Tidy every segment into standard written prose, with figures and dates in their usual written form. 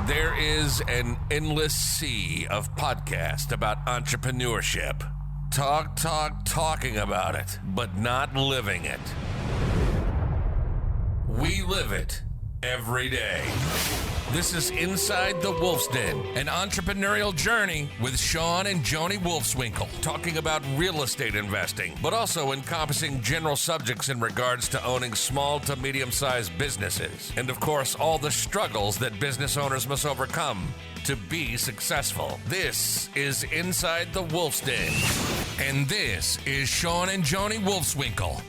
There is an endless sea of podcasts about entrepreneurship. Talking about it, but not living it. We live it every day. This is Inside the Wolf's Den, an entrepreneurial journey with Sean and Joni Wolfswinkle, talking about real estate investing, but also encompassing general subjects in regards to owning small to medium-sized businesses. And of course, all the struggles that business owners must overcome to be successful. This is Inside the Wolf's Den. And this is Sean and Joni Wolfswinkle.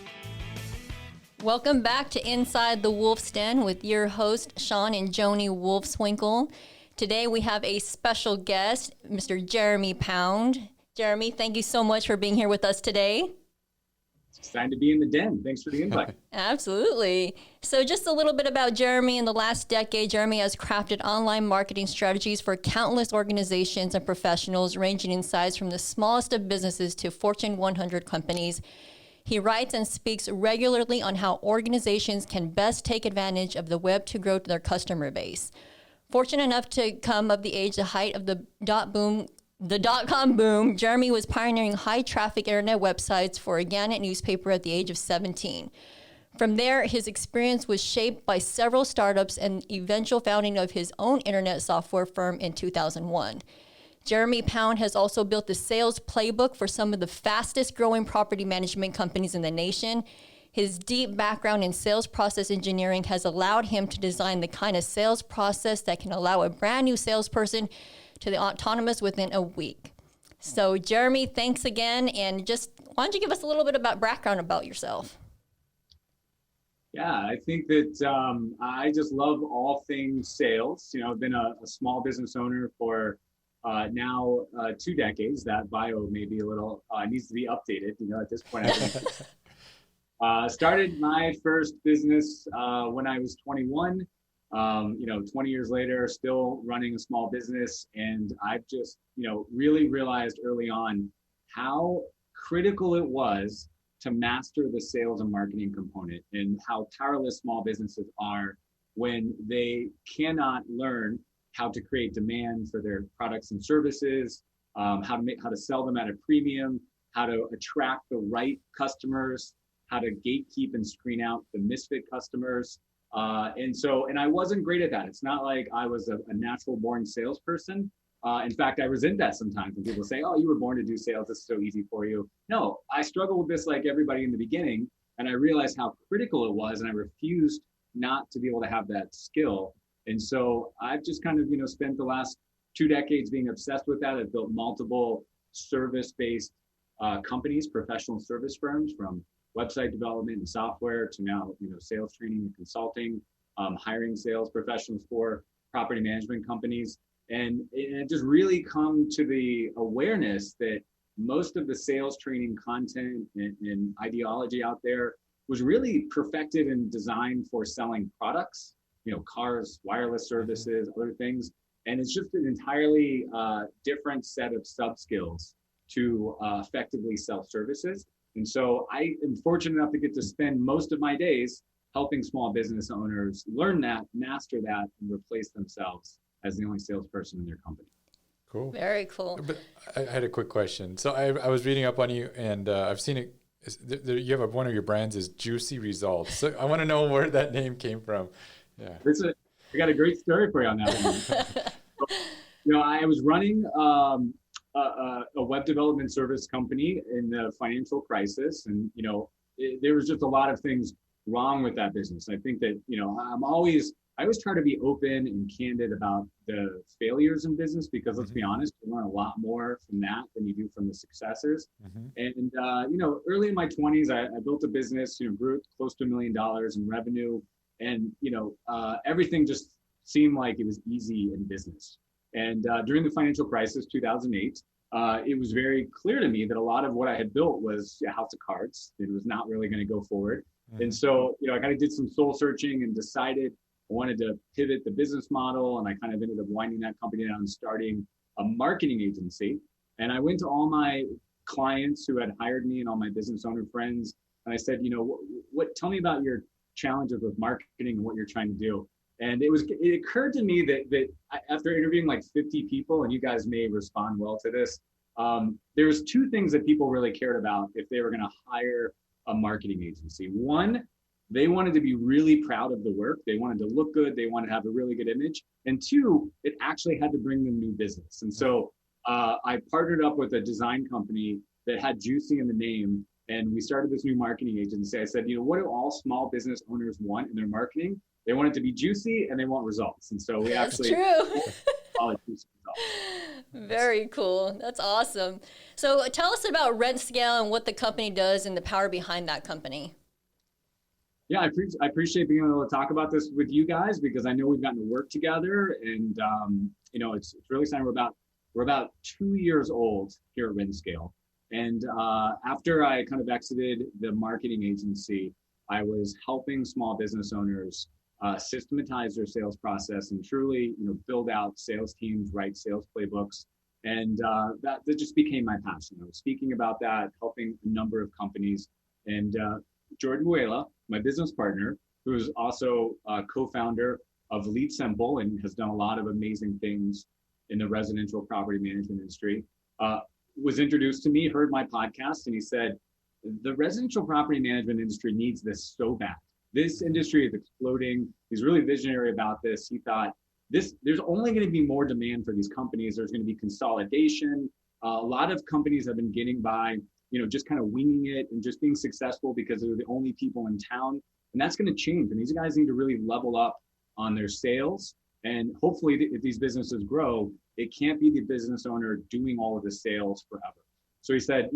Welcome back to Inside the Wolf's Den with your host, Sean and Joni Wolfswinkle. Today we have a special guest, Mr. Jeremy Pound. Jeremy, thank you so much for being here with us today. It's exciting to be in the den. Thanks for the invite. Absolutely. So just a little bit about Jeremy. In the last decade, Jeremy has crafted online marketing strategies for countless organizations and professionals, ranging in size from the smallest of businesses to Fortune 100 companies. He writes and speaks regularly on how organizations can best take advantage of the web to grow their customer base. Fortunate enough to come of the age, the height of the dot-com boom, Jeremy was pioneering high-traffic internet websites for a Gannett newspaper at the age of 17. From there, his experience was shaped by several startups and eventual founding of his own internet software firm in 2001. Jeremy Pound has also built the sales playbook for some of the fastest growing property management companies in the nation. His deep background in sales process engineering has allowed him to design the kind of sales process that can allow a brand new salesperson to the autonomous within a week. So Jeremy, thanks again. And just why don't you give us a little bit about background about yourself? Yeah, I think that I just love all things sales. You know, I've been a small business owner for now 2 decades. That bio may be a little, needs to be updated, you know, at this point. Started my first business when I was 21. 20 years later, still running a small business. And I've just, really realized early on how critical it was to master the sales and marketing component, and how powerless small businesses are when they cannot learn how to create demand for their products and services, how to sell them at a premium, how to attract the right customers, how to gatekeep and screen out the misfit customers. And I wasn't great at that. It's not like I was a natural born salesperson. In fact, I resent that sometimes when people say, oh, you were born to do sales, it's so easy for you. No, I struggled with this like everybody in the beginning, and I realized how critical it was, and I refused not to be able to have that skill. And so I've just kind of, spent the last 2 decades being obsessed with that. I've built multiple service-based companies, professional service firms, from website development and software to now, sales training and consulting, hiring sales professionals for property management companies. And it just really come to the awareness that most of the sales training content and ideology out there was really perfected and designed for selling products, cars, wireless services, other things. And it's just an entirely different set of sub-skills to effectively sell services. And so I am fortunate enough to get to spend most of my days helping small business owners learn that, master that, and replace themselves as the only salesperson in their company. Cool. Very cool. But I had a quick question. So I was reading up on you, and I've seen it. You have one of your brands is Juicy Results. So I want to know where that name came from. Yeah. I got a great story for you on that one. I was running a web development service company in the financial crisis, and there was just a lot of things wrong with that business. I think that I always try to be open and candid about the failures in business, because let's be honest, you learn a lot more from that than you do from the successes. And early in my 20s, I built a business, grew close to $1 million in revenue, and everything just seemed like it was easy in business. And during the financial crisis, 2008, it was very clear to me that a lot of what I had built was a house of cards. It was not really going to go forward. And so, I kind of did some soul searching and decided I wanted to pivot the business model. And I kind of ended up winding that company down and starting a marketing agency. And I went to all my clients who had hired me and all my business owner friends, And I said, tell me about your challenges with marketing and what you're trying to do. And it occurred to me that after interviewing like 50 people, and you guys may respond well to this, there's two things that people really cared about if they were going to hire a marketing agency. One, they wanted to be really proud of the work. They wanted to look good. They wanted to have a really good image. And two, it actually had to bring them new business. And so I partnered up with a design company that had Juicy in the name. And we started this new marketing agency. I said, what do all small business owners want in their marketing? They want it to be juicy and they want results. And so we That's actually true. call it juicy results. Very cool. That's awesome. So tell us about RentScale and what the company does and the power behind that company. Yeah, I appreciate being able to talk about this with you guys because I know we've gotten to work together, and it's really exciting. We're about 2 years old here at RentScale, and after I kind of exited the marketing agency, I was helping small business owners systematize their sales process and truly, build out sales teams, write sales playbooks, and that just became my passion. I was speaking about that, helping a number of companies, and Jordan Buela, my business partner, who is also a co-founder of Lead Simple and has done a lot of amazing things in the residential property management industry, was introduced to me, heard my podcast, and he said, the residential property management industry needs this so bad. This industry is exploding. He's really visionary about this. He thought there's only going to be more demand for these companies. There's going to be consolidation. A lot of companies have been getting by, just kind of winging it and just being successful because they're the only people in town. And that's going to change. And these guys need to really level up on their sales. And hopefully, if these businesses grow, it can't be the business owner doing all of the sales forever. So he said,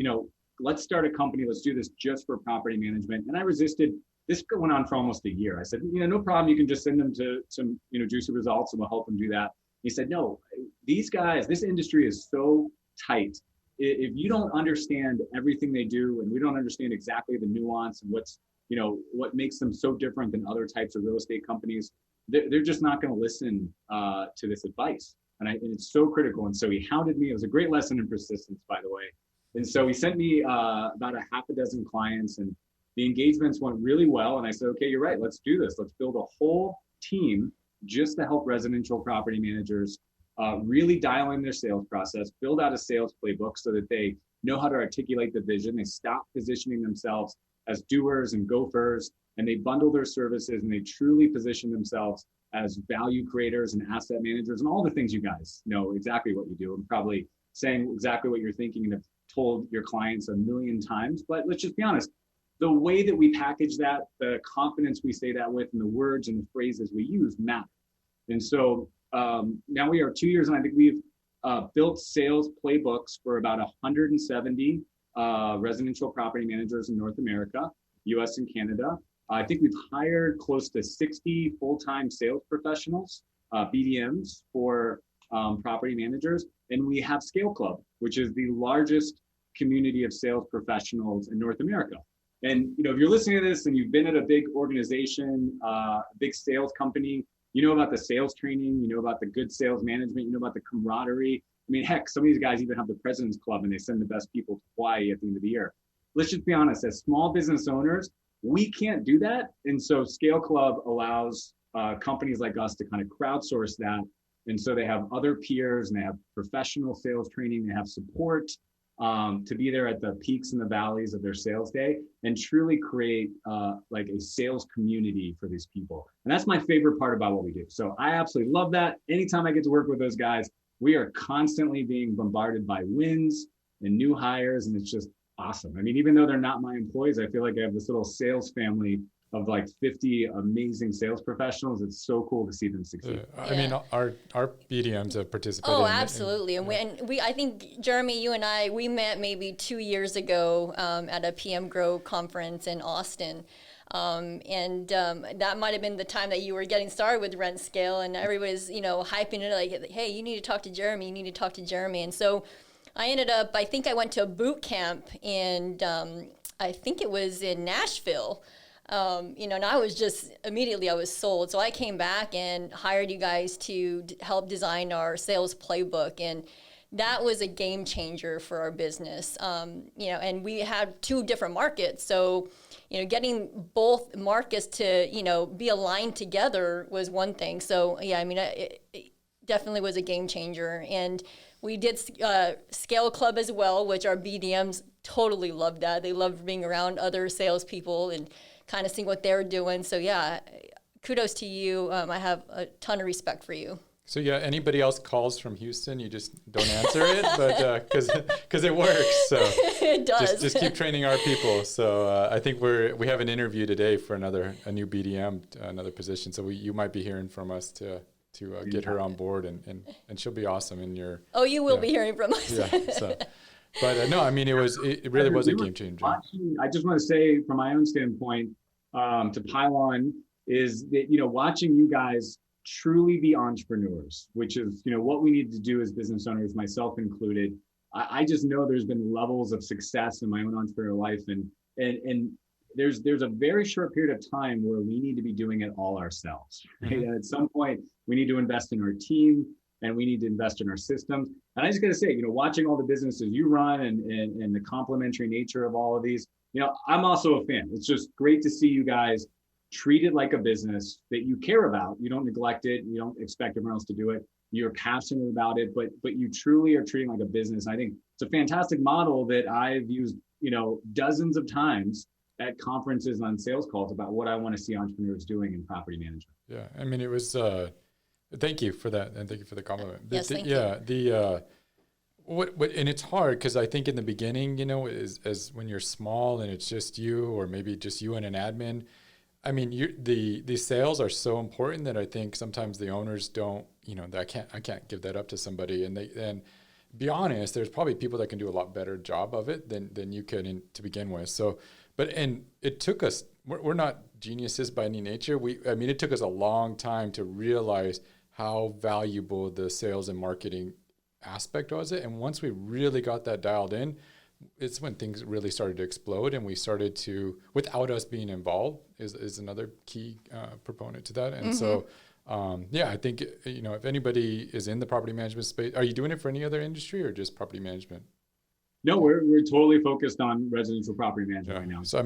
let's start a company. Let's do this just for property management. And I resisted. This went on for almost a year. I said, no problem. You can just send them to some, juicy results and we'll help them do that. He said, no, these guys, this industry is so tight. If you don't understand everything they do and we don't understand exactly the nuance and what makes them so different than other types of real estate companies, they're just not going to listen to this advice. And it's so critical. And so he hounded me. It was a great lesson in persistence, by the way. And so he sent me about a half a dozen clients, and the engagements went really well. And I said, okay, you're right. Let's do this. Let's build a whole team just to help residential property managers really dial in their sales process, build out a sales playbook so that they know how to articulate the vision. They stop positioning themselves as doers and gophers, and they bundle their services and they truly position themselves as value creators and asset managers and all the things you guys know exactly what you do and probably saying exactly what you're thinking and have told your clients a million times. But let's just be honest, the way that we package that, the confidence we say that with, and the words and the phrases we use matter. And so now we are 2 years, and I think we've built sales playbooks for about 170 residential property managers in North America, US and Canada. I think we've hired close to 60 full-time sales professionals, BDMs for property managers. And we have Scale Club, which is the largest community of sales professionals in North America. And if you're listening to this and you've been at a big organization, a big sales company, you know about the sales training, you know about the good sales management, you know about the camaraderie. I mean, heck, some of these guys even have the President's Club and they send the best people to Hawaii at the end of the year. Let's just be honest, as small business owners, we can't do that. And so Scale Club allows companies like us to kind of crowdsource that. And so they have other peers and they have professional sales training, they have support to be there at the peaks and the valleys of their sales day and truly create like a sales community for these people. And that's my favorite part about what we do. So I absolutely love that. Anytime I get to work with those guys, we are constantly being bombarded by wins and new hires. And it's just awesome. I mean, even though they're not my employees, I feel like I have this little sales family of like 50 amazing sales professionals. It's so cool to see them succeed. I mean, our BDMs have participated. Oh, absolutely. And we, I think, Jeremy, you and I, we met maybe 2 years ago at a PM Grow conference in Austin. That might have been the time that you were getting started with RentScale, and everybody's, hyping it like, hey, you need to talk to Jeremy, And so I ended up, I think I went to a boot camp and I think it was in Nashville. And I was just immediately I was sold. So I came back and hired you guys to help design our sales playbook. And that was a game changer for our business. And we had two different markets. So, getting both markets to, be aligned together was one thing. So yeah, I mean, it definitely was a game changer. And we did Scale Club as well, which our BDMs totally loved that. They loved being around other salespeople and kind of seeing what they're doing. So yeah, kudos to you. I have a ton of respect for you. So yeah, anybody else calls from Houston, you just don't answer it, but because it works. So it does. Just keep training our people. So I think we have an interview today for a new BDM, another position. So you might be hearing from us to get her on board, and she'll be awesome in your. Oh, you will be hearing from us. Yeah. So, but no, I mean it really was a game changer. I just want to say from my own standpoint, to pile on, is that watching you guys truly be entrepreneurs, which is what we need to do as business owners, myself included. I just know there's been levels of success in my own entrepreneurial life, and there's a very short period of time where we need to be doing it all ourselves. Right? Mm-hmm. At some point, we need to invest in our team, and we need to invest in our systems. And I just got to say, watching all the businesses you run and the complementary nature of all of these, I'm also a fan. It's just great to see you guys treat it like a business that you care about. You don't neglect it. You don't expect everyone else to do it. You're passionate about it, but you truly are treating it like a business. I think it's a fantastic model that I've used, dozens of times at conferences on sales calls about what I want to see entrepreneurs doing in property management. Yeah, I mean, it was. Thank you for that, and thank you for the compliment. Yes, thank you. And it's hard because I think in the beginning, as when you're small and it's just you, or maybe just you and an admin. I mean, the sales are so important that I think sometimes the owners don't, I can't give that up to somebody. And be honest, there's probably people that can do a lot better job of it than you can to begin with. So, and it took us, we're not geniuses by any nature. It took us a long time to realize how valuable the sales and marketing aspect was. And once we really got that dialed in, it's when things really started to explode, and we started to, without us being involved, is another key proponent to that. And mm-hmm. So, I think, if anybody is in the property management space, are you doing it for any other industry or just property management? No, we're totally focused on residential property management right now. So,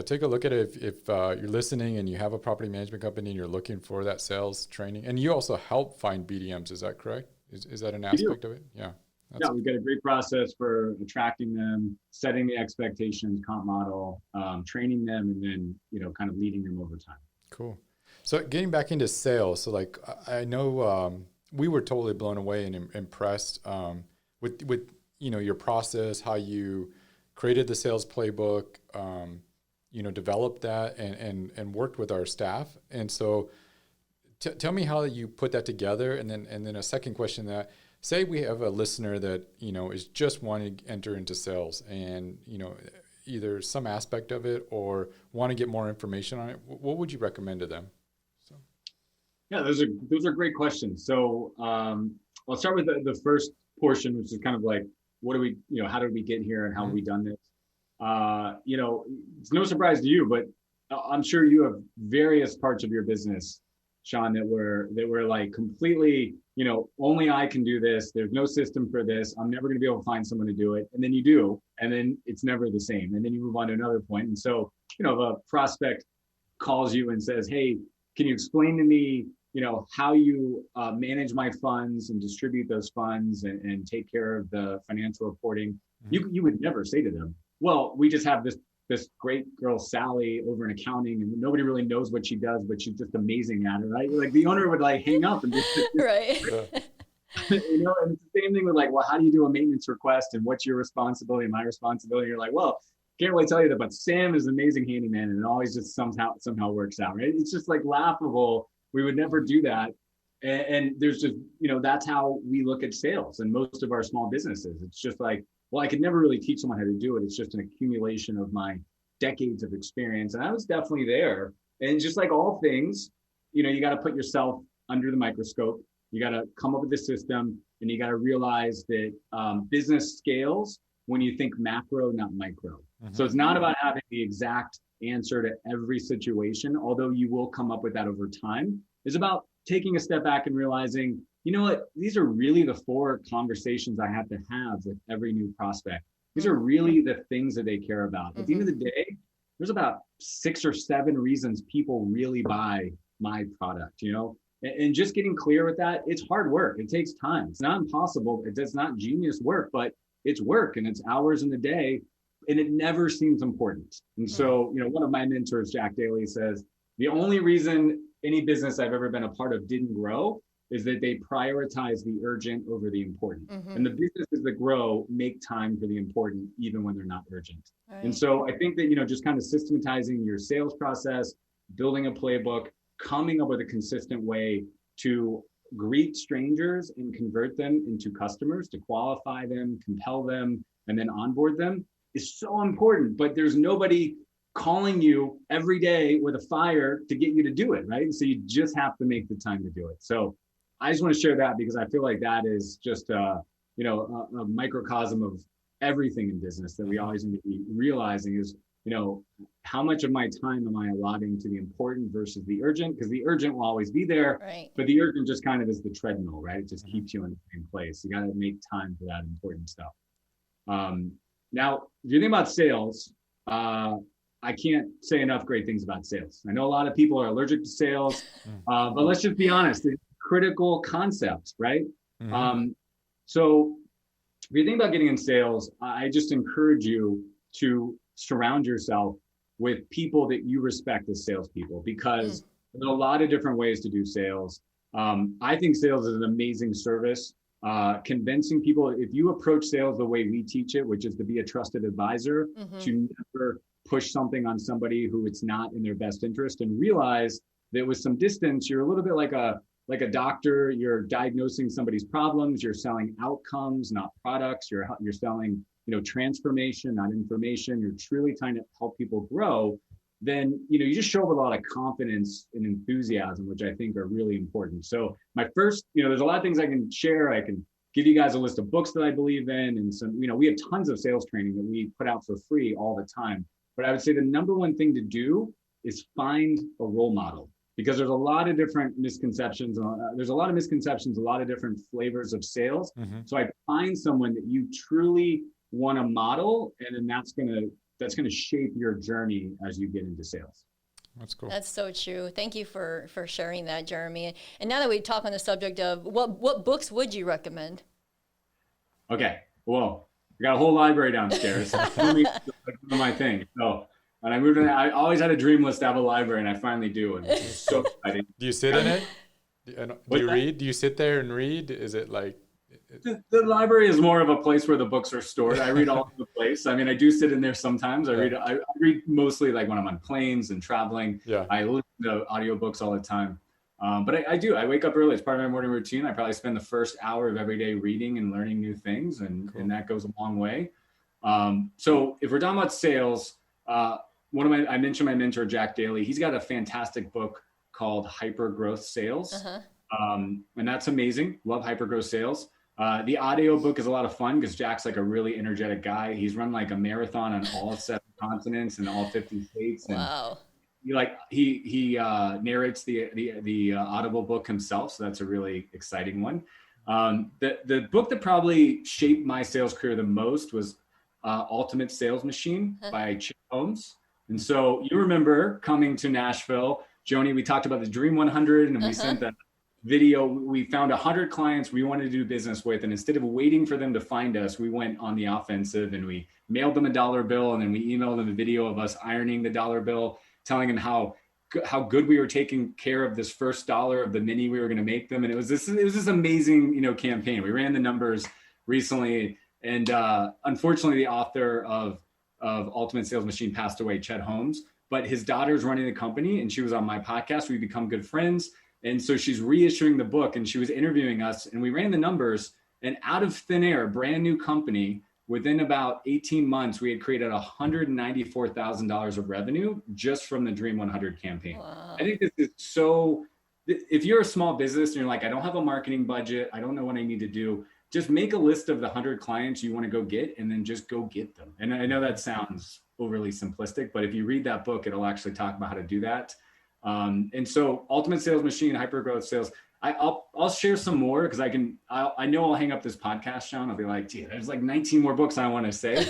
take a look at it if you're listening and you have a property management company and you're looking for that sales training. And you also help find BDMs, is that correct? Is that an aspect of it? Yeah. We've got a great process for attracting them, setting the expectations, comp model, training them, and then, kind of leading them over time. Cool. So getting back into sales. So I know we were totally blown away and impressed with your process, how you created the sales playbook, developed that and worked with our staff. And so tell me how you put that together. And then a second question that, say we have a listener that, is just wanting to enter into sales and, either some aspect of it or want to get more information on it. What would you recommend to them? So. Yeah, those are great questions. So I'll start with the first portion, which is kind of like, how did we get here and how have we done this? It's no surprise to you, but I'm sure you have various parts of your business, Sean, that were like completely, only I can do this. There's no system for this. I'm never going to be able to find someone to do it. And then you do, and then it's never the same. And then you move on to another point. And so, if a prospect calls you and says, hey, can you explain to me, how you manage my funds and distribute those funds and take care of the financial reporting, you would never say to them, well, we just have this great girl, Sally, over in accounting, and nobody really knows what she does, but she's just amazing at it, right? Like the owner would hang up and just right. And it's the same thing with well, how do you do a maintenance request and what's your responsibility and my responsibility? You're like, well, can't really tell you that, but Sam is an amazing handyman and it always just somehow works out, right? It's just laughable. We would never do that. And there's just, that's how we look at sales and most of our small businesses. It's just well, I could never really teach someone how to do it. It's just an accumulation of my decades of experience. And I was definitely there. And just like all things, you got to put yourself under the microscope. You got to come up with the system, and you got to realize that business scales when you think macro, not micro. Mm-hmm. So it's not about having the exact answer to every situation, although you will come up with that over time. It's about taking a step back and realizing, you know what, these are really the 4 conversations I have to have with every new prospect. These are really the things that they care about. Mm-hmm. At the end of the day, there's about 6 or 7 reasons people really buy my product, you know? And just getting clear with that, it's hard work. It takes time. It's not impossible. It's not genius work, but it's work and it's hours in the day, and it never seems important. And so, you know, one of my mentors, Jack Daly, says, the only reason any business I've ever been a part of didn't grow is that they prioritize the urgent over the important. And the businesses that grow make time for the important, even when they're not urgent. Right. And so I think that, you know, just kind of systematizing your sales process, building a playbook, coming up with a consistent way to greet strangers and convert them into customers, to qualify them, compel them, and then onboard them is so important. But there's nobody calling you every day with a fire to get you to do it, right? So you just have to make the time to do it. So I just want to share that because I feel like that is just a microcosm of everything in business that we always need to be realizing is, you know, how much of my time am I allotting to the important versus the urgent? Because the urgent will always be there, right, but the urgent just kind of is the treadmill, right? It just keeps you in the same place. You got to make time for that important stuff. Now, if you think about sales, I can't say enough great things about sales. I know a lot of people are allergic to sales, but let's just be honest, it's a critical concept, right? So if you think about getting in sales, I just encourage you to surround yourself with people that you respect as salespeople, because there's a lot of different ways to do sales. I think sales is an amazing service. Convincing people, if you approach sales the way we teach it, which is to be a trusted advisor, to never push something on somebody who it's not in their best interest, and realize that with some distance, you're a little bit like a doctor. You're diagnosing somebody's problems. You're selling outcomes, not products. You're selling, you know, transformation, not information. You're truly trying to help people grow. Then, you know, you just show up with a lot of confidence and enthusiasm, which I think are really important. So my first, you know, there's a lot of things I can share. I can give you guys a list of books that I believe in, and some, you know, we have tons of sales training that we put out for free all the time. But I would say the number one thing to do is find a role model, because there's a lot of different misconceptions. There's a lot of misconceptions, a lot of different flavors of sales. So I find someone that you truly want to model, and then that's going to shape your journey as you get into sales. That's cool. That's so true. Thank you for sharing that, Jeremy. And now that we talk on the subject of what books would you recommend? Okay. Well, I got a whole library downstairs. That's my thing. So when I moved in, I always had a dream list to have a library, and I finally do. And it's so exciting. Do you sit in it? Do you read? Do you sit there and read? Is it like... The library is more of a place where the books are stored. I read all over the place. I mean, I do sit in there sometimes. I read mostly like when I'm on planes and traveling. Yeah. I listen to audiobooks all the time. But I wake up early. It's part of my morning routine. I probably spend the first hour of every day reading and learning new things, and that goes a long way. So if we're talking about sales, I mentioned my mentor, Jack Daly. He's got a fantastic book called Hyper Growth Sales. And that's amazing. Love hyper growth sales. The audio book is a lot of fun because Jack's like a really energetic guy. He's run like a marathon on all 7 continents and all 50 states. And wow. He narrates the Audible book himself. So that's a really exciting one. The book that probably shaped my sales career the most was Ultimate Sales Machine by Chip Holmes. And so you remember coming to Nashville, Joni, we talked about the Dream 100, and we sent that video. We found 100 clients we wanted to do business with. And instead of waiting for them to find us, we went on the offensive, and we mailed them a dollar bill. And then we emailed them a video of us ironing the dollar bill, telling them how good we were taking care of this first dollar of the many we were going to make them. And it was this amazing, you know, campaign. We ran the numbers recently. And unfortunately, the author of Ultimate Sales Machine passed away, Chet Holmes, but his daughter's running the company, and she was on my podcast. We become good friends. And so she's reissuing the book, and she was interviewing us, and we ran the numbers, and out of thin air, a brand new company, within about 18 months, we had created $194,000 of revenue just from the Dream 100 campaign. Wow. I think this is so, if you're a small business and you're like, I don't have a marketing budget, I don't know what I need to do, just make a list of the 100 clients you want to go get, and then just go get them. And I know that sounds overly simplistic, but if you read that book, it'll actually talk about how to do that. And so Ultimate Sales Machine, Hyper Growth Sales, I'll share some more because I know I'll hang up this podcast, Sean. I'll be like, gee, there's like 19 more books I want to say.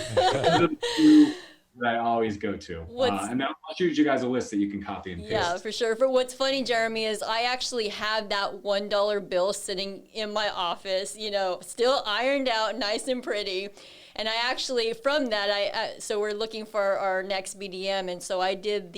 that I always go to. And then I'll shoot you guys a list that you can copy and paste. Yeah, for sure. For what's funny, Jeremy, is I actually have that $1 bill sitting in my office, still ironed out, nice and pretty. And I actually, from that, so we're looking for our next BDM. And so I did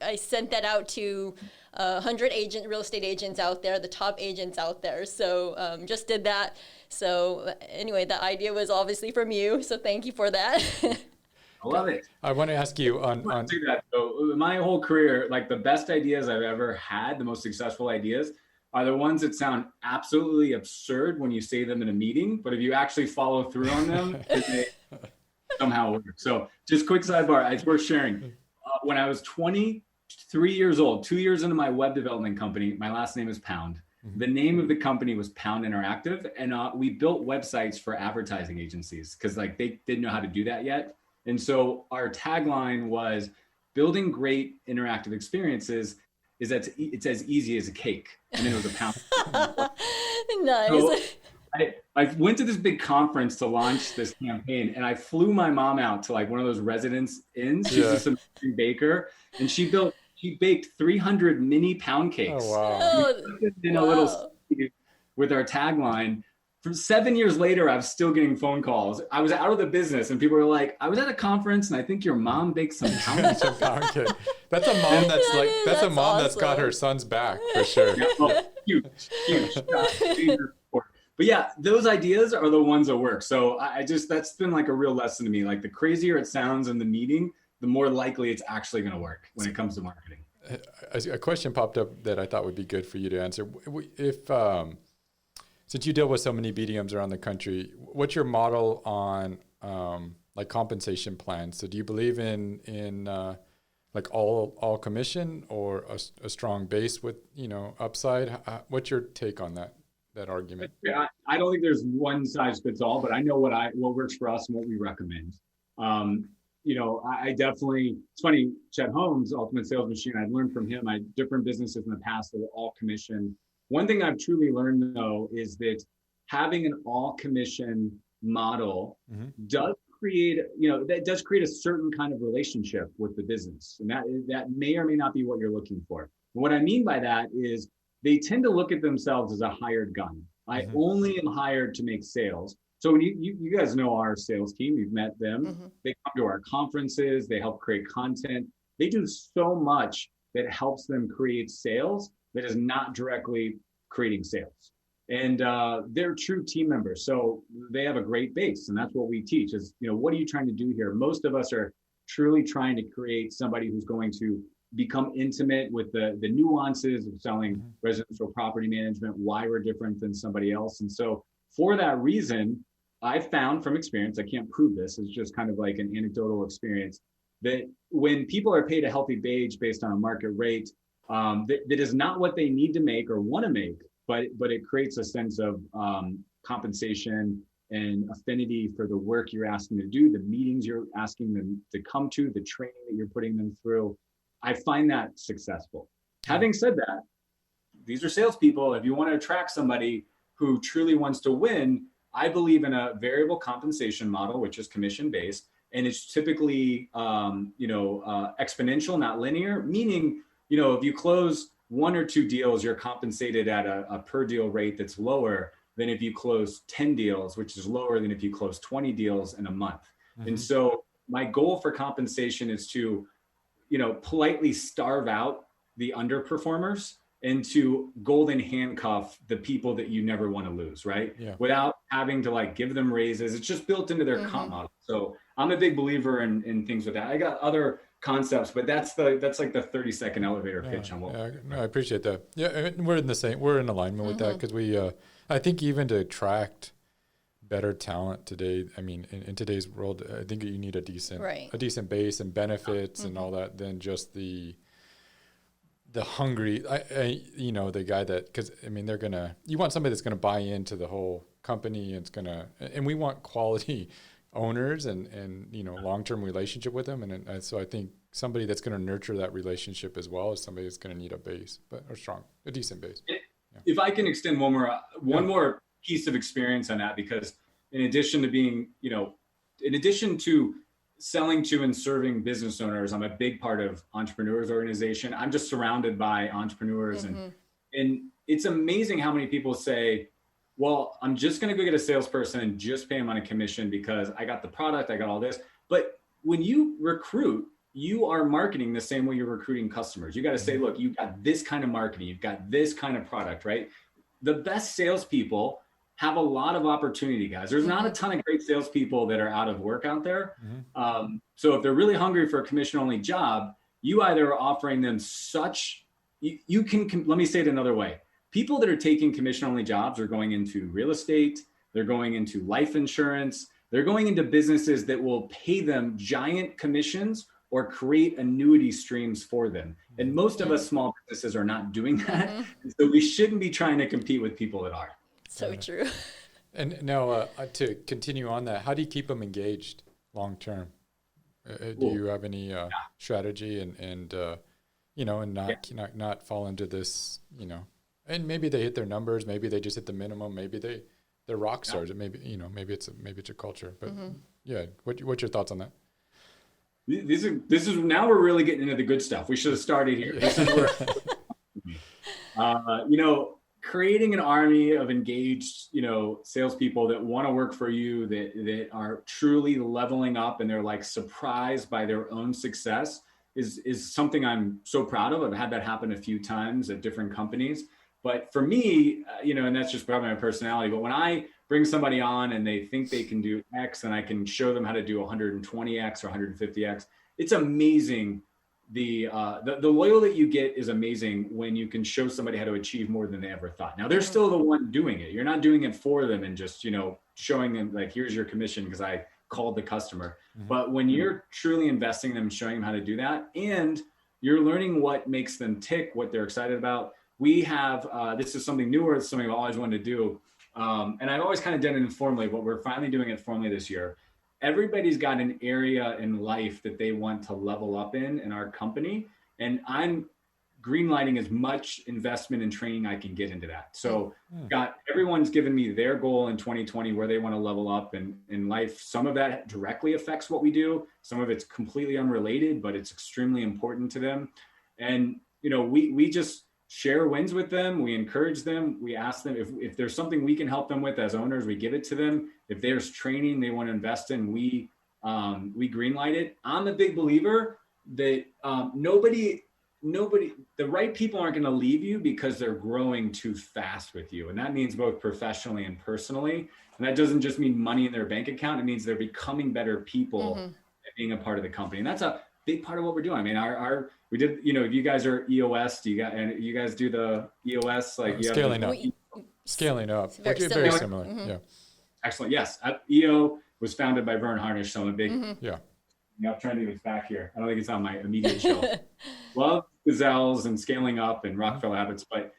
I sent that out to 100 real estate agents out there, the top agents out there. So just did that. So anyway, the idea was obviously from you. So thank you for that. I love it. I want to ask you on do that. So my whole career, like the best ideas I've ever had, the most successful ideas are the ones that sound absolutely absurd when you say them in a meeting, but if you actually follow through on them, they somehow work. So just quick sidebar, it's worth sharing. When I was 23 years old, 2 years into my web development company, my last name is Pound. The name of the company was Pound Interactive, and we built websites for advertising agencies because like they didn't know how to do that yet. And so our tagline was building great interactive experiences is that it's as easy as a cake. And then it was a pound. Nice. So I went to this big conference to launch this campaign, and I flew my mom out to like one of those residence inns. She's just a baker, and she baked 300 mini pound cakes. Oh, wow. In a little with our tagline. For 7 years later, I was still getting phone calls. I was out of the business, and people were like, "I was at a conference, and I think your mom baked some pound cake." That's a mom that's a mom awesome. That's got her son's back for sure. Huge. But yeah, those ideas are the ones that work. So that's been like a real lesson to me. Like the crazier it sounds in the meeting, the more likely it's actually going to work when it comes to marketing. A question popped up that I thought would be good for you to answer. If since you deal with so many BDMs around the country, what's your model on like compensation plans? So do you believe in like all commission or a strong base with upside? What's your take on that argument? Yeah, I don't think there's one size fits all, but I know what works for us and what we recommend. I definitely, it's funny, Chet Holmes, Ultimate Sales Machine, I'd learned from him. I had different businesses in the past that were all commission. One thing I've truly learned though, is that having an all commission model does create a certain kind of relationship with the business. And that may or may not be what you're looking for. What I mean by that is they tend to look at themselves as a hired gun. I only am hired to make sales. So when you guys know our sales team, you've met them. They come to our conferences, they help create content. They do so much that helps them create sales that is not directly creating sales. And they're true team members. So they have a great base. And that's what we teach is, what are you trying to do here? Most of us are truly trying to create somebody who's going to become intimate with the nuances of selling residential property management, why we're different than somebody else. And so for that reason, I found from experience, I can't prove this, it's just kind of like an anecdotal experience, that when people are paid a healthy wage based on a market rate, that is not what they need to make or want to make, but it creates a sense of compensation and affinity for the work you're asking to do, the meetings you're asking them to come to, the training that you're putting them through. I find that successful. Having said that, these are salespeople. If you want to attract somebody who truly wants to win, I believe in a variable compensation model, which is commission-based, and it's typically exponential, not linear, meaning, if you close one or two deals, you're compensated at a per deal rate that's lower than if you close 10 deals, which is lower than if you close 20 deals in a month. And so my goal for compensation is to, politely starve out the underperformers and to golden handcuff the people that you never want to lose, right? Yeah. Without having to give them raises. It's just built into their comp model. So I'm a big believer in things with that. I got other concepts, but that's like the 30-second elevator pitch on what. No, I appreciate that. Yeah, we're in alignment with that because we, I think even to attract better talent today, I mean, in today's world, I think you need a decent base and benefits and all that than just the hungry, the guy that, because I mean, you want somebody that's going to buy into the whole company and we want quality owners and long-term relationship with them. And so I think somebody that's going to nurture that relationship as well as somebody that's going to need a base, a decent base. If I can extend one more piece of experience on that, because in addition to being, in addition to selling to and serving business owners. I'm a big part of Entrepreneurs Organization. I'm just surrounded by entrepreneurs, and it's amazing how many people say, well, I'm just going to go get a salesperson and just pay them on a commission because I got the product, I got all this. But when you recruit, you are marketing the same way you're recruiting customers. You got to say, look, you've got this kind of marketing, you've got this kind of product, right? The best salespeople have a lot of opportunity, guys. There's not a ton of great salespeople that are out of work out there. So if they're really hungry for a commission-only job, you either are offering them such, you can, let me say it another way. People that are taking commission-only jobs are going into real estate, they're going into life insurance, they're going into businesses that will pay them giant commissions or create annuity streams for them. And most of us small businesses are not doing that. So we shouldn't be trying to compete with people that are. So true. And now to continue on that, how do you keep them engaged long term? Do you have any strategy and you know, and not fall into this, you know, and maybe they hit their numbers, maybe they just hit the minimum, maybe they're rock stars, and maybe, you know, maybe it's a culture, but yeah, what's your thoughts on that? This is now we're really getting into the good stuff. We should have started here. This is where, you know, creating an army of engaged, you know, salespeople that want to work for you, that are truly leveling up and they're like surprised by their own success is something I'm so proud of. I've had that happen a few times at different companies. But for me, you know, and that's just probably my personality, but when I bring somebody on and they think they can do X and I can show them how to do 120X or 150X, it's amazing. The loyal that you get is amazing when you can show somebody how to achieve more than they ever thought. Now they're still the one doing it. You're not doing it for them and just, you know, showing them like, here's your commission because I called the customer. But when you're truly investing in them, showing them how to do that, and you're learning what makes them tick, what they're excited about. We have, this is something newer, it's something I've always wanted to do. And I've always kind of done it informally, but we're finally doing it formally this year. Everybody's got an area in life that they want to level up in our company. And I'm greenlighting as much investment and training I can get into that. So everyone's given me their goal in 2020 where they want to level up in life. Some of that directly affects what we do. Some of it's completely unrelated, but it's extremely important to them. And, you know, we just share wins with them. We encourage them. We ask them if there's something we can help them with as owners, we give it to them. If there's training they want to invest in, we greenlight it. I'm a big believer that the right people aren't going to leave you because they're growing too fast with you. And that means both professionally and personally. And that doesn't just mean money in their bank account. It means they're becoming better people and being a part of the company. And that's a big part of what we're doing. I mean, we did, you know, if you guys are EOS, you guys do the EOS, like scaling up, very similar. Yeah. Excellent. Yes. EO was founded by Vern Harnish. So I'm a big, I'm trying to think if it's back here. I don't think it's on my immediate shelf. Love gazelles and scaling up and Rockefeller habits, but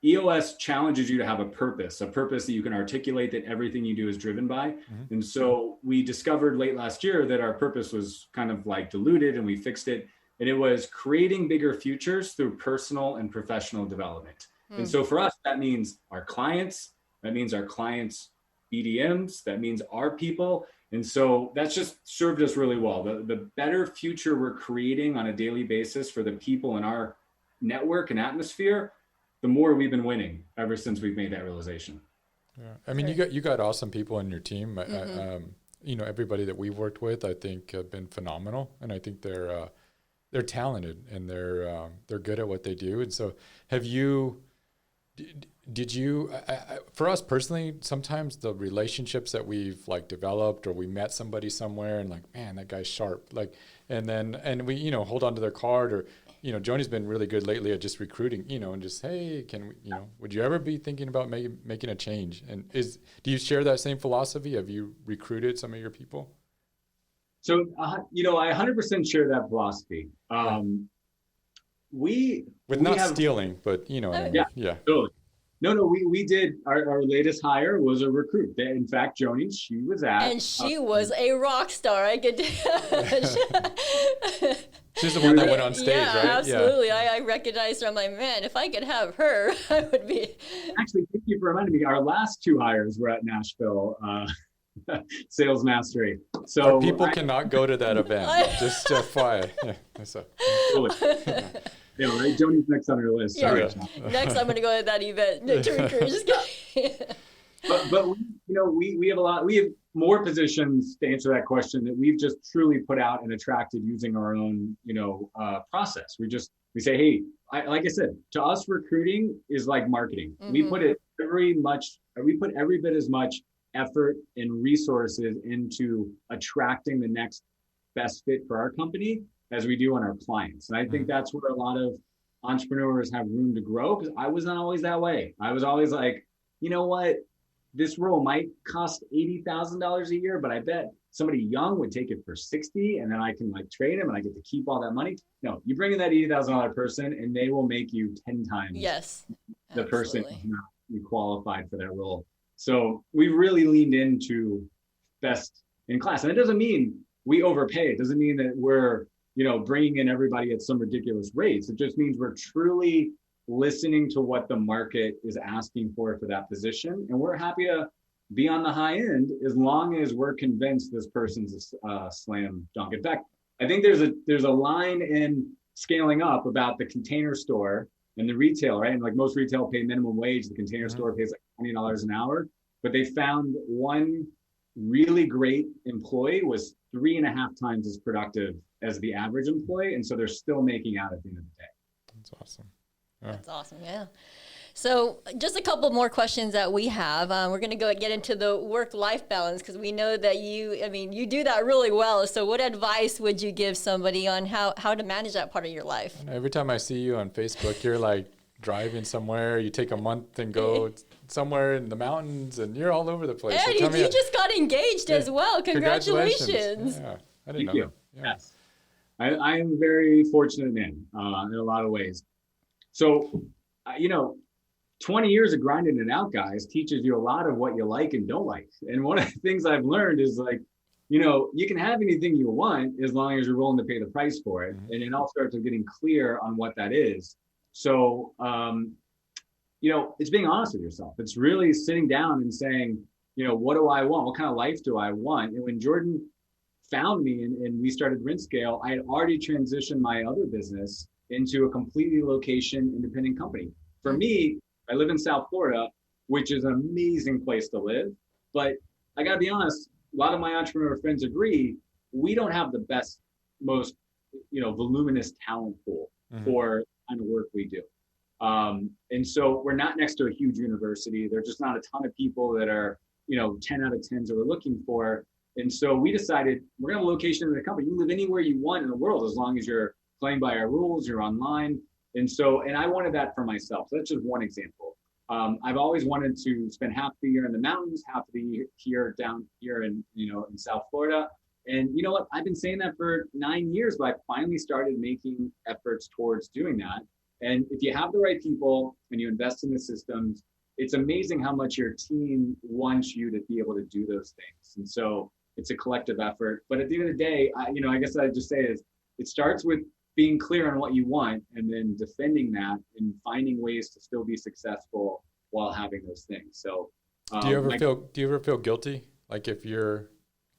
EOS challenges you to have a purpose that you can articulate, that everything you do is driven by. And so we discovered late last year that our purpose was kind of like diluted, and we fixed it. And it was creating bigger futures through personal and professional development. And so for us, that means our clients, BDMs, that means our people. And so that's just served us really well. The better future we're creating on a daily basis for the people in our network and atmosphere, the more we've been winning ever since we've made that realization. Yeah. I mean, you got awesome people in your team. You know, everybody that we've worked with, I think, have been phenomenal, and I think they're talented and they're good at what they do. And so, did you? For us personally, sometimes the relationships that we've like developed, or we met somebody somewhere, and like, man, that guy's sharp, like, and we, you know, hold on to their card, or, you know, Joni's been really good lately at just recruiting, you know, and just, hey, can we, you know, would you ever be thinking about making a change? And do you share that same philosophy? Have you recruited some of your people? So, you know, I 100% share that philosophy. Not stealing, but, you know, yeah. Totally. No, we did. Our latest hire was a recruit. In fact, Joni, she was and she was a rock star. I could. She's the one that went on stage, right? Absolutely. Yeah. I recognized her. I'm like, man, if I could have her, I would be. Actually, thank you for reminding me. Our last two hires were at Nashville. sales mastery. Our So people cannot go to that event. Just FYI. Yeah. So, yeah, right. Joni's next on our list. Yeah. Sorry, Yeah. Sean. Next, I'm going to go to that event to recruit. Just kidding. But we have a lot. We have more positions to answer that question that we've just truly put out and attracted using our own process. We say, hey, like I said, to us recruiting is like marketing. Mm-hmm. We put every bit as much effort and resources into attracting the next best fit for our company as we do on our clients. And I think that's where a lot of entrepreneurs have room to grow, because I was not always that way. I was always like, you know what? This role might cost $80,000 a year, but I bet somebody young would take it for 60, and then I can like train them and I get to keep all that money. No, you bring in that $80,000 person and they will make you 10 times Yes, the person absolutely. who's not qualified for that role. So we really leaned into best in class. And it doesn't mean we overpay. It doesn't mean that we're, bringing in everybody at some ridiculous rates. It just means we're truly listening to what the market is asking for that position. And we're happy to be on the high end as long as we're convinced this person's a slam dunk. In fact, I think there's a line in scaling up about the Container Store and the retail, right? And like most retail pay minimum wage, the Container Store pays like $20 an hour. But they found one really great employee was 3.5 times as productive as the average employee. And so they're still making out at the end of the day. That's awesome. Yeah. That's awesome. Yeah. So just a couple more questions that we have. We're going to get into the work-life balance, because we know that you do that really well. So what advice would you give somebody on how to manage that part of your life? Every time I see you on Facebook, you're like driving somewhere. You take a month and go somewhere in the mountains, and you're all over the place. And So you just got engaged as well. Congratulations. Yeah, I didn't Thank know you. that. Yeah. Yes. I am a very fortunate man in a lot of ways. So, 20 years of grinding it out, guys, teaches you a lot of what you like and don't like. And one of the things I've learned is like, you can have anything you want as long as you're willing to pay the price for it. And it all starts with getting clear on what that is. So, it's being honest with yourself. It's really sitting down and saying, what do I want? What kind of life do I want? And when Jordan found me and we started RentScale, I had already transitioned my other business into a completely location independent company. For me, I live in South Florida, which is an amazing place to live. But I got to be honest, a lot of my entrepreneur friends agree, we don't have the best, most, voluminous talent pool for the kind of work we do. And so we're not next to a huge university. There's just not a ton of people that are, 10 out of 10s that we're looking for. And so we decided we're going to location in the company. You live anywhere you want in the world, as long as you're playing by our rules, you're online. And I wanted that for myself. So that's just one example. I've always wanted to spend half the year in the mountains, half of the year down here in South Florida. And you know what? I've been saying that for 9 years, but I finally started making efforts towards doing that. And if you have the right people and you invest in the systems, it's amazing how much your team wants you to be able to do those things. And so it's a collective effort. But at the end of the day, I guess I'd just say is it starts with being clear on what you want and then defending that and finding ways to still be successful while having those things. So do you ever feel guilty? Like if you're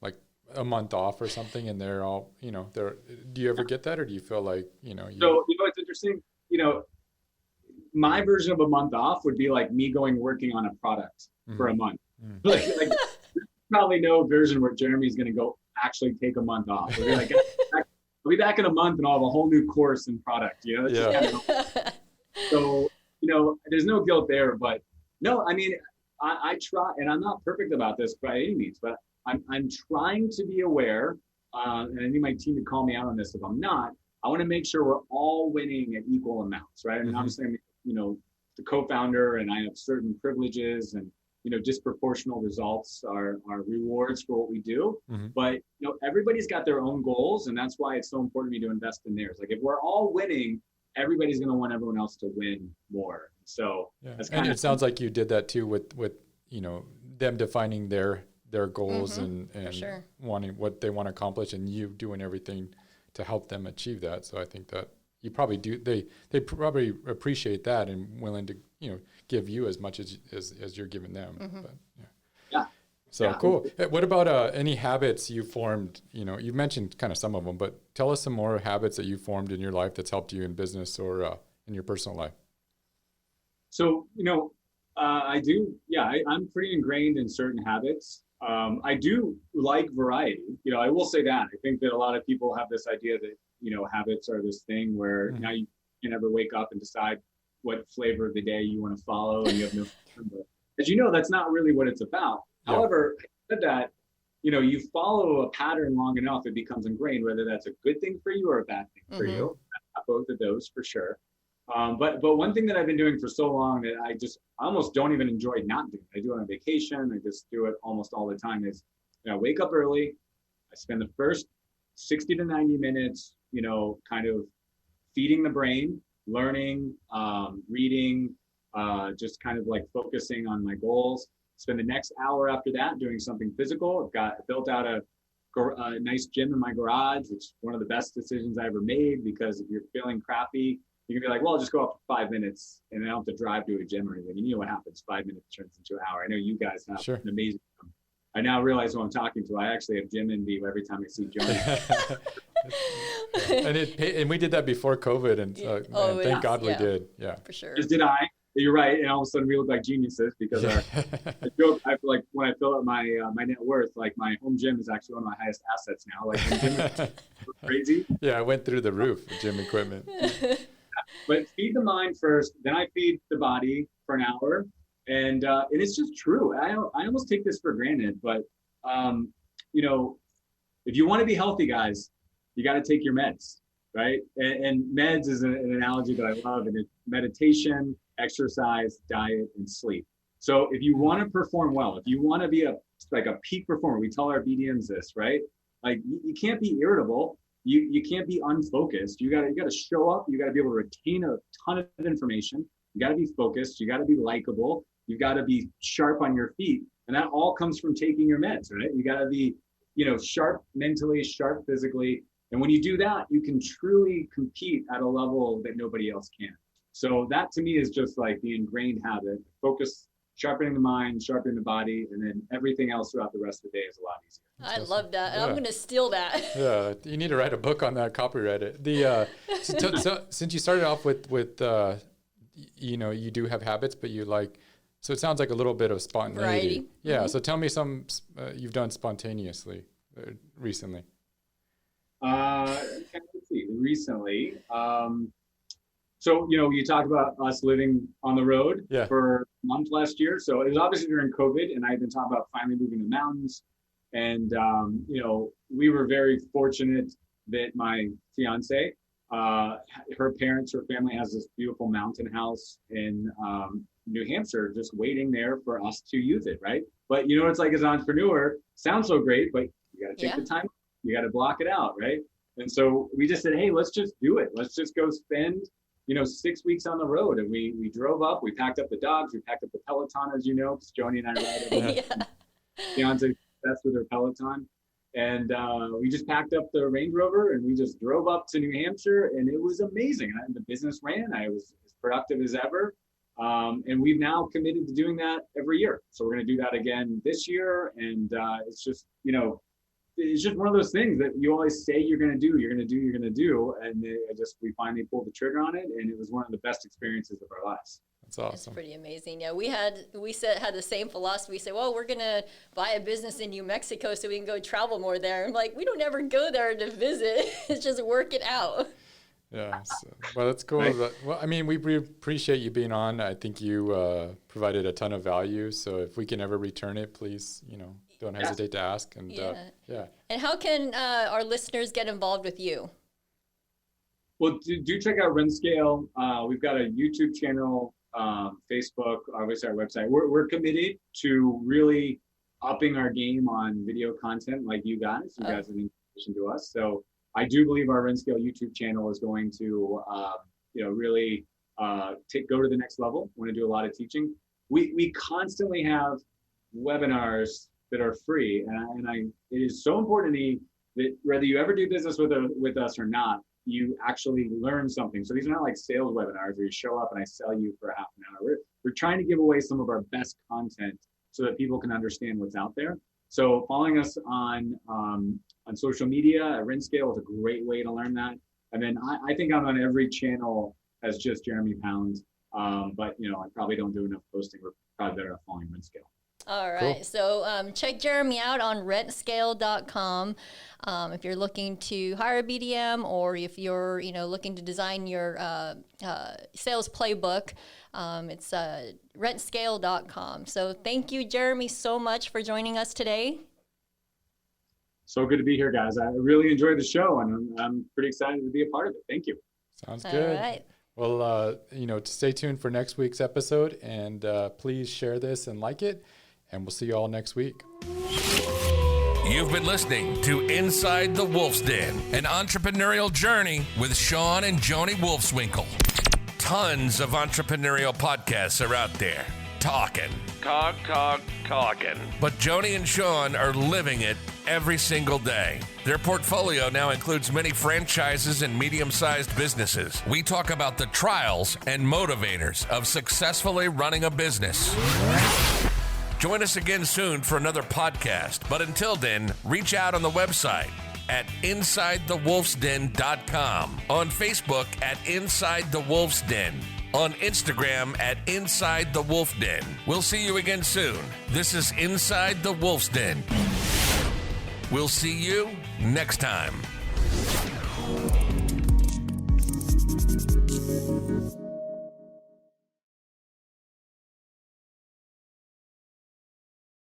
like a month off or something and they're all, do you ever get that, or do you feel like, So, it's interesting, my version of a month off would be like me working on a product for a month. Like there's probably no version where Jeremy's going to go actually take a month off. We're like, I'll be back in a month and I'll have a whole new course and product, It's just kind of, so, there's no guilt there, but no, I mean, I try, and I'm not perfect about this by any means, but I'm trying to be aware, and I think my team would call me out on this if I'm not. I want to make sure we're all winning at equal amounts, right? And obviously, the co-founder and I have certain privileges and, disproportional results are rewards for what we do. But, everybody's got their own goals, and that's why it's so important to me to invest in theirs. Like if we're all winning, everybody's going to want everyone else to win more. So that's kind and of, it sounds like you did that too with them defining their goals and sure. wanting what they want to accomplish, and you doing everything to help them achieve that. So I think that you probably do. They probably appreciate that and willing to give you as much as you're giving them. But, yeah. So Yeah. cool. What about any habits you formed? You know, you mentioned kind of some of them, but tell us some more habits that you formed in your life that's helped you in business or in your personal life. So, I do, yeah, I'm pretty ingrained in certain habits. I do like variety. I will say that. I think that a lot of people have this idea that, habits are this thing where now you can never wake up and decide what flavor of the day you want to follow and you have no, as you know, that's not really what it's about. Yeah. However, I said that, you follow a pattern long enough, it becomes ingrained, whether that's a good thing for you or a bad thing for you. Both of those for sure. But one thing that I've been doing for so long that I almost don't even enjoy not doing. I do it on vacation. I just do it almost all the time. Is I wake up early. I spend the first 60 to 90 minutes, kind of feeding the brain, learning, reading, just kind of like focusing on my goals. Spend the next hour after that doing something physical. I built out a nice gym in my garage, which is one of the best decisions I ever made, because if you're feeling crappy, you can be like, well, I'll just go up for 5 minutes and I don't have to drive to a gym or anything. And you know what happens? 5 minutes turns into an hour. I know you guys have an amazing time. I now realize who I'm talking to. I actually have gym envy every time I see Johnny. and we did that before COVID, and man, thank God we did. Yeah, for sure. As did I. You're right. And all of a sudden we look like geniuses because I feel like when I fill out my net worth, like my home gym is actually one of my highest assets now. Like the gym is crazy. Yeah, I went through the roof with gym equipment. But feed the mind first, then I feed the body for an hour, and it's just true. I almost take this for granted, but if you want to be healthy, guys, you got to take your meds, right? And meds is an analogy that I love, and it's meditation, exercise, diet, and sleep. So if you want to perform well, if you want to be a peak performer, we tell our BDMs this, right? Like you can't be irritable. You can't be unfocused. You gotta show up. You gotta be able to retain a ton of information. You gotta be focused. You gotta be likable. You gotta be sharp on your feet. And that all comes from taking your meds, right? You gotta be, sharp mentally, sharp physically. And when you do that, you can truly compete at a level that nobody else can. So that to me is just like the ingrained habit. Focus, sharpening the mind, sharpening the body, and then everything else throughout the rest of the day is a lot easier. I love that. And I'm going to steal that. Yeah, you need to write a book on that, copyright it. So since you started off with you do have habits, but you so it sounds like a little bit of spontaneity. Variety. Yeah, so tell me some you've done spontaneously recently. Let's see, recently. So, you talked about us living on the road for a month last year. So it was obviously during COVID, and I had been talking about finally moving to the mountains. And, we were very fortunate that my fiance, her family has this beautiful mountain house in New Hampshire, just waiting there for us to use it, right? But it's like as an entrepreneur, sounds so great, but you got to take the time, you got to block it out, right? And so we just said, hey, let's just do it. Let's just go spend 6 weeks on the road. And we drove up, we packed up the dogs, we packed up the Peloton, as you know, because Joni and I ride every Fiance that's with her Peloton. And we just packed up the Range Rover and we just drove up to New Hampshire, and it was amazing. And the business ran. I was as productive as ever. And we've now committed to doing that every year. So we're going to do that again this year. And it's just, it's just one of those things that you always say you're going to do. And we finally pulled the trigger on it. And it was one of the best experiences of our lives. That's awesome. It's pretty amazing. Yeah, we had the same philosophy. We said, well, we're going to buy a business in New Mexico so we can go travel more there. I'm like, we don't ever go there to visit. It's just work it out. Yeah. Well, that's cool. Right. Well, I mean, we appreciate you being on. I think you provided a ton of value. So if we can ever return it, please, don't hesitate to ask. And And how can our listeners get involved with you? Well, do check out RentScale. We've got a YouTube channel, Facebook, obviously our website. We're committed to really upping our game on video content like you guys. You guys are an inspiration to us. So I do believe our RentScale YouTube channel is going to, really go to the next level. Want to do a lot of teaching. We constantly have webinars that are free, and it is so important to me that whether you ever do business with us or not, you actually learn something. So these are not like sales webinars where you show up and I sell you for half an hour. We're trying to give away some of our best content so that people can understand what's out there. So following us on social media at RentScale is a great way to learn that. And then I think I'm on every channel as just Jeremy Pound. But I probably don't do enough posting. We're probably better at following RentScale. All right. Cool. So check Jeremy out on RentScale.com. If you're looking to hire a BDM, or if you're looking to design your sales playbook, it's RentScale.com. So thank you, Jeremy, so much for joining us today. So good to be here, guys. I really enjoyed the show, and I'm pretty excited to be a part of it. Thank you. Sounds good. All right. Well, stay tuned for next week's episode, and please share this and like it, and we'll see you all next week. You've been listening to Inside the Wolf's Den, an entrepreneurial journey with Sean and Joni Wolfswinkle. Tons of entrepreneurial podcasts are out there. Talking. But Joni and Sean are living it every single day. Their portfolio now includes many franchises and medium-sized businesses. We talk about the trials and motivators of successfully running a business. Join us again soon for another podcast. But until then, reach out on the website at InsideTheWolf'sDen.com, on Facebook at Inside the Wolf's Den, on Instagram at Inside the Wolf Den. We'll see you again soon. This is Inside the Wolf's Den. We'll see you next time.